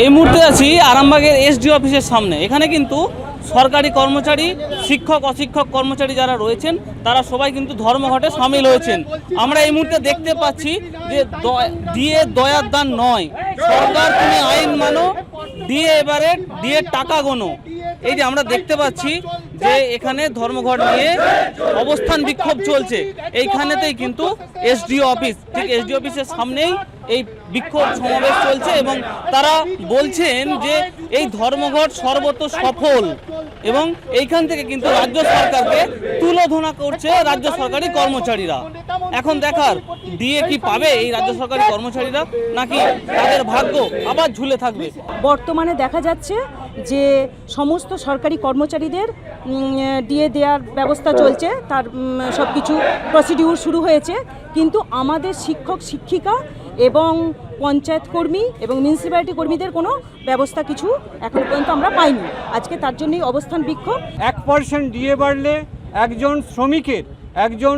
এই মুহূর্তে আছি আরামবাগের এসডি অফিসের সামনে। এখানে কিন্তু সরকারি কর্মচারী, শিক্ষক, অশিক্ষক কর্মচারী যারা রয়েছেন তারা সবাই কিন্তু ধর্মঘটে সামিল হয়েছেন। আমরা এই মুহূর্তে দেখতে পাচ্ছি যে দিয়ে দয়ার দান নয়, সরকার তুমি আইন মানো, দিয়ে এবারে দিয়ে টাকা গোনো। এই যে আমরা দেখতে পাচ্ছি যে এখানে ধর্মঘট নিয়ে অবস্থান বিক্ষোভ চলছে। এইখানেতেই কিন্তু এসডিও অফিস, ঠিক এসডিও অফিসের সামনেই এই বিক্ষোভ সমাবেশ চলছে এবং তারা বলছেন যে এই ধর্মঘট সর্বত সফল এবং এইখান থেকে কিন্তু রাজ্য সরকারকে তুলোধনা করছে রাজ্য সরকারি কর্মচারীরা। এখন দেখার দিয়ে কি পাবে এই রাজ্য সরকারি কর্মচারীরা, নাকি তাদের ভাগ্য আবার ঝুলে থাকবে। বর্তমানে দেখা যাচ্ছে যে সমস্ত সরকারি কর্মচারীদের ডিএ দেওয়ার ব্যবস্থা চলছে, তার সব কিছু প্রসিডিউর শুরু হয়েছে, কিন্তু আমাদের শিক্ষক শিক্ষিকা এবং পঞ্চায়েত কর্মী এবং মিউনিসিপ্যালিটি কর্মীদের কোনো ব্যবস্থা কিছু এখন পর্যন্ত আমরা পাইনি। আজকে তার জন্যই অবস্থান বিক্ষোভ। 1% ডিএ বাড়লে একজন শ্রমিকের, একজন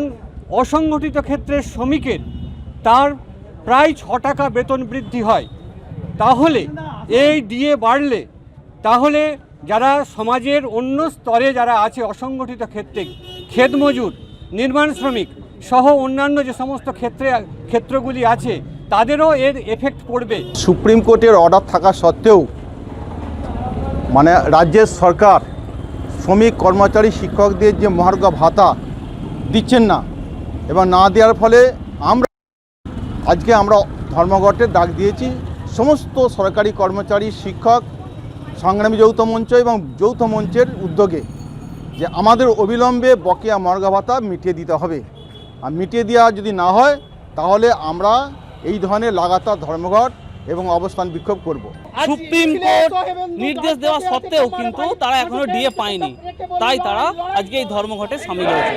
অসংগঠিত ক্ষেত্রের শ্রমিকের তার প্রায় 6 টাকা বেতন বৃদ্ধি হয়। তাহলে এই ডিএ বাড়লে তাহলে যারা সমাজের অন্য স্তরে যারা আছে অসংগঠিত ক্ষেত্রে, ক্ষেতমজুর, নির্মাণ শ্রমিক সহ অন্যান্য যে সমস্ত ক্ষেত্রগুলি আছে তাদেরও এর এফেক্ট পড়বে। সুপ্রিম কোর্টের অর্ডার থাকা সত্ত্বেও মানে রাজ্যের সরকার শ্রমিক, কর্মচারী, শিক্ষকদের যে মহার্ঘ ভাতা দিচ্ছেন না এবং না দেওয়ার ফলে আজকে আমরা ধর্মঘটের ডাক দিয়েছি। সমস্ত সরকারি কর্মচারী, শিক্ষক, সংগ্রামী যৌথ মঞ্চ এবং যৌথ মঞ্চের উদ্যোগে যে আমাদের অবিলম্বে বকেয়া মহার্ঘ ভাতা মিটিয়ে দিতে হবে। আর মিটিয়ে দেওয়া যদি না হয় তাহলে আমরা এই ধরনের লাগাতার ধর্মঘট এবং অবস্থান বিক্ষোভ করব। সুপ্রিম কোর্ট নির্দেশ দেওয়া সত্ত্বেও কিন্তু তারা এখনো ডিএ পায়নি, তাই তারা আজকে এই ধর্মঘটে সামিল হয়েছে।